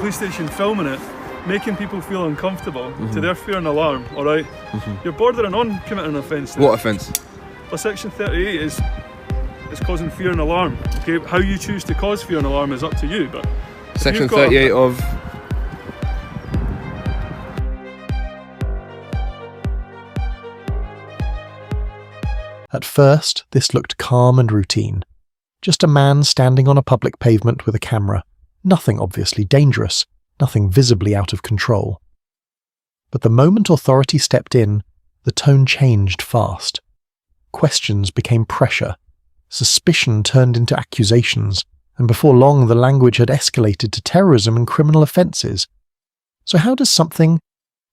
Police station filming it, making people feel uncomfortable to their fear and alarm, alright? You're bordering on committing an offence. What offence? Well, section 38 is causing fear and alarm. Okay, how you choose to cause fear and alarm is up to you, but Section 38 of... At first, this looked calm and routine. Just a man standing on a public pavement with a camera. Nothing obviously dangerous, nothing visibly out of control. But the moment authority stepped in, the tone changed fast. Questions became pressure. Suspicion turned into accusations, and before long the language had escalated to terrorism and criminal offences. So how does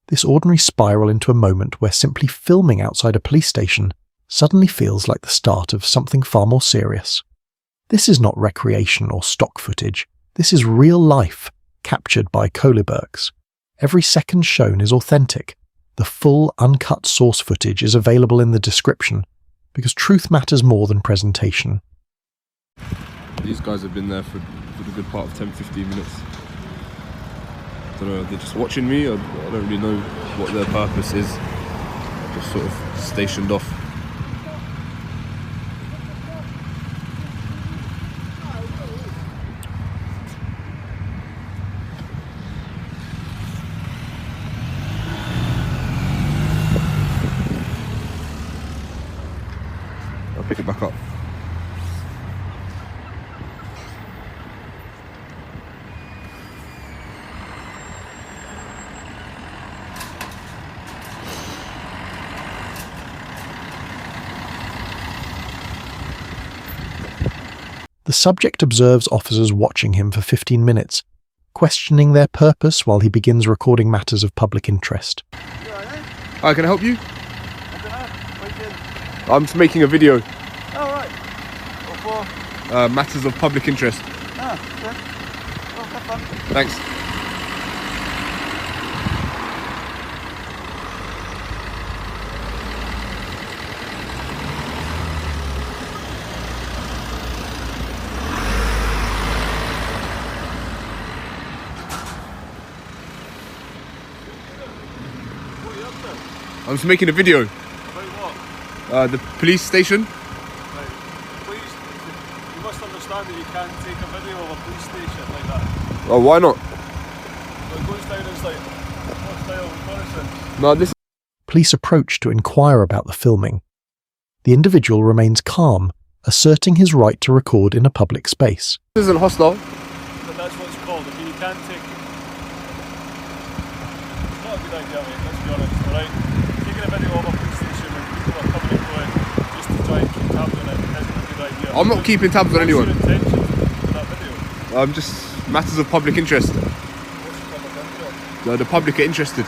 this ordinary spiral into a moment where simply filming outside a police station suddenly feels like the start of something far more serious? This is not recreation or stock footage. This is real life, captured by Kohlbergs. Every second shown is authentic. The full, uncut source footage is available in the description, because truth matters more than presentation. These guys have been there for the good part of 10-15 minutes. I don't know, they're just watching me, I don't really know what their purpose is. Just sort of stationed off. I'll pick it back up. The subject observes officers watching him for 15 minutes, questioning their purpose while he begins recording matters of public interest. Hi, can I help you? I don't know. What are you doing? I'm just making a video. Oh, right. What for? Matters of public interest. Ah, okay. Well, have fun. Thanks. I'm just making a video. About what? The police station. Right. Please, you must understand that you can't take a video of a police station like that. Oh, why not? It goes down as like hostile reconnaissance. No, this. Police approach to inquire about the filming. The individual remains calm, asserting his right to record in a public space. This isn't hostile. But that's what it's called. Okay, you can't take. It's not a good idea, mate. Let's be honest. All right. Taking a video of a police station when people are coming and going just to try and keep tabs on it isn't a good idea. I'm not keeping tabs on anyone. What's your intention for that video? Just matters of public interest. What's the public interest? The public are interested.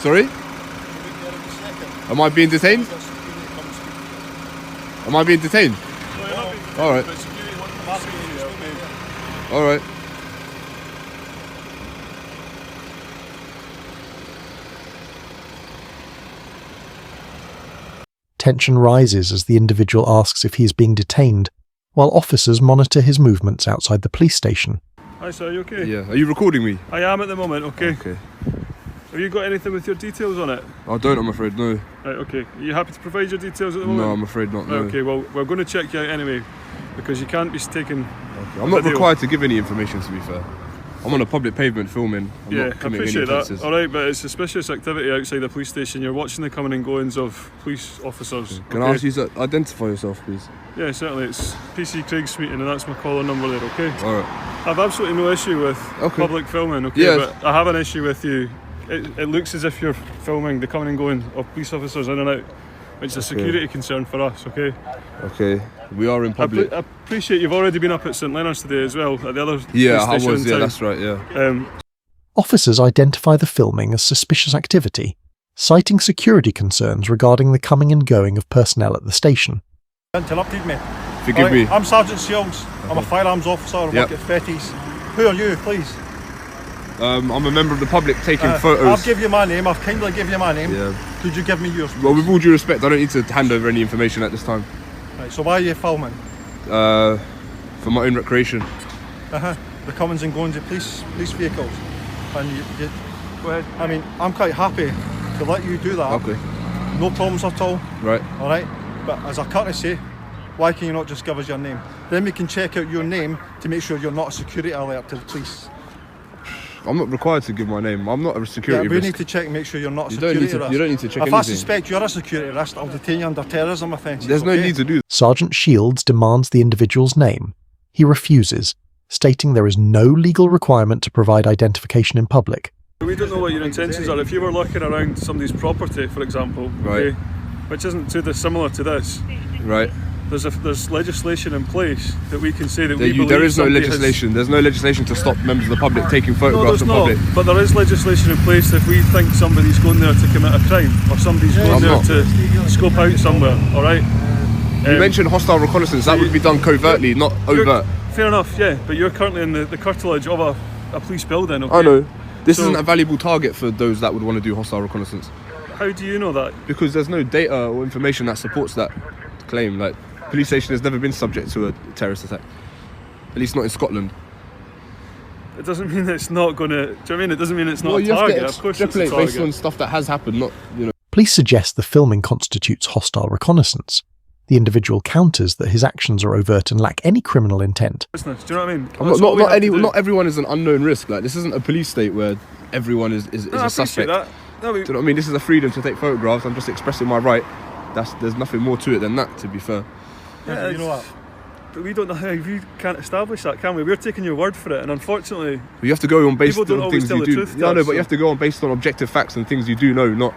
Sorry? Am I being detained? Am I being detained? No, you're not being. Alright. But security want to ask you, okay? Alright. Tension rises as the individual asks if he is being detained, while officers monitor his movements outside the police station. Hi sir, are you okay? Yeah. Are you recording me? I am at the moment, okay. Okay. Have you got anything with your details on it? I don't, I'm afraid, no. Right, okay. Are you happy to provide your details at the moment? No, I'm afraid not, no. Right, okay, well, we're going to check you out anyway, because you can't be taking Okay. I'm not required to give any information, to be fair. I'm on a public pavement filming. I'm yeah, not I committing appreciate any that. offences. Alright, but it's suspicious activity outside the police station. You're watching the coming and goings of police officers. Can I ask you to identify yourself, please? Yeah, certainly. It's PC Craig's meeting, and that's my caller number there, okay? Alright. I've absolutely no issue with public filming, okay? Yes. But I have an issue with you. It looks as if you're filming the coming and going of police officers in and out, which is a security concern for us, okay? Okay. We are in public. I appreciate you've already been up at St Leonard's today as well, at the other Yeah, I police station was, in yeah, town. that's right, yeah. Officers identify the filming as suspicious activity, citing security concerns regarding the coming and going of personnel at the station. Interrupted me. Forgive me. I'm Sergeant Seals. I'm a firearms officer. I Yep. work at Fettes. Who are you, please? I'm a member of the public taking I'll photos. give you my name. I've kindly give you my name. Yeah. Could you give me yours? Well, with all due respect, I don't need to hand over any information at this time. Right, so why are you filming? For my own recreation. The comings and goings of police vehicles. And you Go ahead. I mean, I'm quite happy to let you do that. Okay. No problems at all. Right. All right. But as a courtesy, why can you not just give us your name? Then we can check out your name to make sure you're not a security alert to the police. I'm not required to give my name. I'm not a security we risk. need to check and make sure you're not a You security don't risk. you don't need to check If I anything. suspect you're a security risk, I'll detain you under terrorism offences. There's no need to do that. Sergeant Shields demands the individual's name. He refuses, stating there is no legal requirement to provide identification in public. We don't know what your intentions are. If you were looking around somebody's property, for example, Right. okay, which isn't too dissimilar to this, Right. there's legislation in place that we can say that we believe There is no somebody legislation. There's no legislation to stop members of the public taking No, photographs there's in not. public. But there is legislation in place if we think somebody's going there to commit a crime or somebody's going I'm there not. to scope out somewhere. All right. You mentioned hostile reconnaissance. That would be done covertly, not overt. Fair enough, yeah. But you're currently in the curtilage of a police building. Okay? I know. This So- isn't a valuable target for those that would want to do hostile reconnaissance. How do you know that? Because there's no data or information that supports that claim. Like, police station has never been subject to a terrorist attack. At least not in Scotland. It doesn't mean it's not going to. Do you know what I mean? It doesn't mean it's not Well, a you have target. to Of course, it's a extrapolate target. based on stuff that has happened, not, you know. Police suggest the filming constitutes hostile reconnaissance. The individual counters that his actions are overt and lack any criminal intent. Business. Do you know what I mean? I'm That's all we have to do. not everyone is an unknown risk. Like, this isn't a police state where everyone is No, I a appreciate suspect. that. No, Do you know what I mean? This is a freedom to take photographs. I'm just expressing my right. There's nothing more to it than that, to be fair. yeah, You know what? But we don't know how. We can't establish that, can we? We're taking your word for it, and unfortunately, You have to go on based People don't on always things tell you the do. truth to Yeah, I know, us, but you so- have to go on based on objective facts and things you do know, not.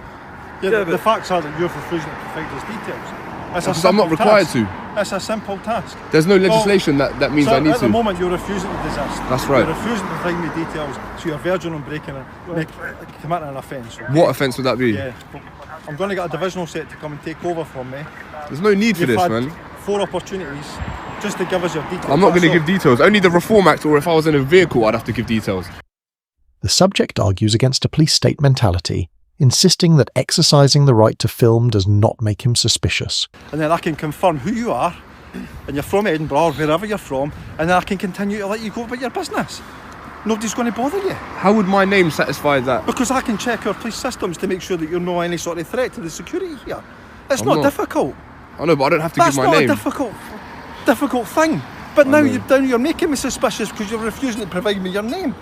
Yeah, Yeah, the but- facts are that you're refusing to provide us details. It's a Because I'm not simple required task. to. It's a simple task. There's no legislation that means So I need at the to. moment you're refusing to desist. That's right. You're refusing to provide me details, so you're verging on breaking committing an offence. Okay? What offence would that be? Yeah. I'm going to get a divisional set to come and take over from me. There's no need for You've this, had man. 4 opportunities just to give us your details. I'm not going to That's give details. Only the Reform Act, or if I was in a vehicle, I'd have to give details. The subject argues against a police state mentality, insisting that exercising the right to film does not make him suspicious. all. And then I can confirm who you are, and you're from Edinburgh or wherever you're from, and then I can continue to let you go about your business. Nobody's going to bother you. How would my name satisfy that? Because I can check our police systems to make sure that you're not any sort of threat to the security here. It's I'm not not. difficult. I know, but I don't have to That's give my not name. a difficult thing. But now know. you're making me suspicious because you're refusing to provide me your name.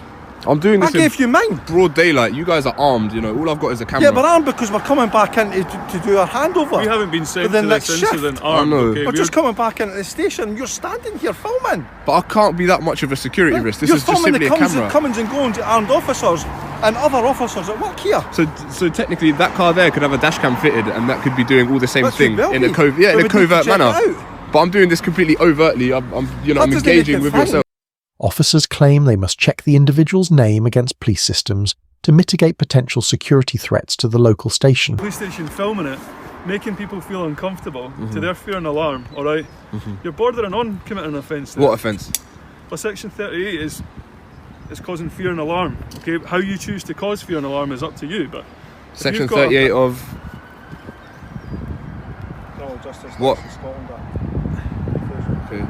I'm doing I this in gave you mine. broad daylight. You guys are armed, you know. All I've got is a camera. Yeah, but I'm because we're coming back in to do our handover. we haven't been sent Within to this next shift. incident armed. I know. Okay? We're just coming back into the station. You're standing here filming. But I can't be that much of a security risk. This you're is just filming simply the a camera. comings and goings of armed officers and other officers that work here. So technically, that car there could have a dash cam fitted, and that could be doing all the same That thing could well in a be. covert, We would need to covert check manner. it out. But I'm doing this completely overtly. I'm That doesn't make engaging it with fun. yourself. Officers claim they must check the individual's name against police systems to mitigate potential security threats to the local station. police station filming it, making people feel uncomfortable to their fear and alarm. All right, you're bordering on committing an offence. What offence? Well, Section 38 is causing fear and alarm. Okay, how you choose to cause fear and alarm is up to you. But if Section you've got a- 38 of What? Okay.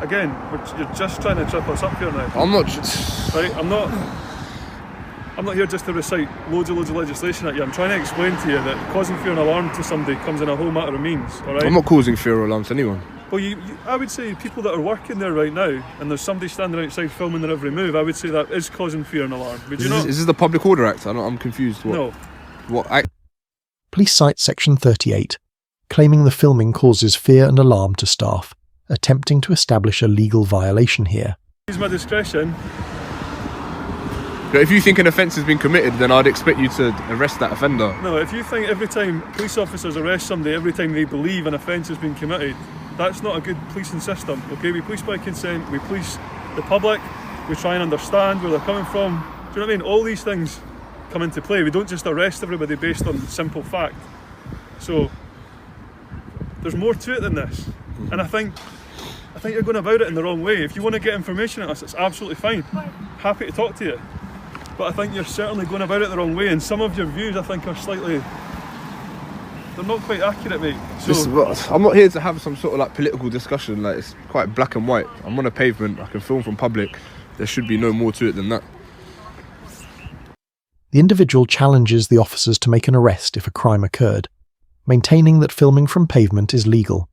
Again, you're just trying to trip us up here now. I'm not. Right, I'm not here just to recite loads of legislation at you. I'm trying to explain to you that causing fear and alarm to somebody comes in a whole matter of means. All right. I'm not causing fear or alarm to anyone. Well, I would say people that are working there right now, and there's somebody standing outside filming their every move. I would say that is causing fear and alarm. Would you not? Is this the Public Order Act? I'm confused. What? No. What act? Police cite Section 38, claiming the filming causes fear and alarm to staff, attempting to establish a legal violation here. Use my discretion. But if you think an offence has been committed, then I'd expect you to arrest that offender. No, if you think every time police officers arrest somebody, every time they believe an offence has been committed, that's not a good policing system. Okay, we police by consent, we police the public, we try and understand where they're coming from. Do you know what I mean? All these things come into play. We don't just arrest everybody based on simple fact. So there's more to it than this. And I think you're going about it in the wrong way. If you want to get information at us, it's absolutely fine. Happy to talk to you. But I think you're certainly going about it the wrong way, and some of your views I think are slightly They're not quite accurate, mate. So This is what, I'm not here to have some sort of like political discussion. Like, it's quite black and white. I'm on a pavement. I can film from public. There should be no more to it than that. The individual challenges the officers to make an arrest if a crime occurred, maintaining that filming from pavement is legal.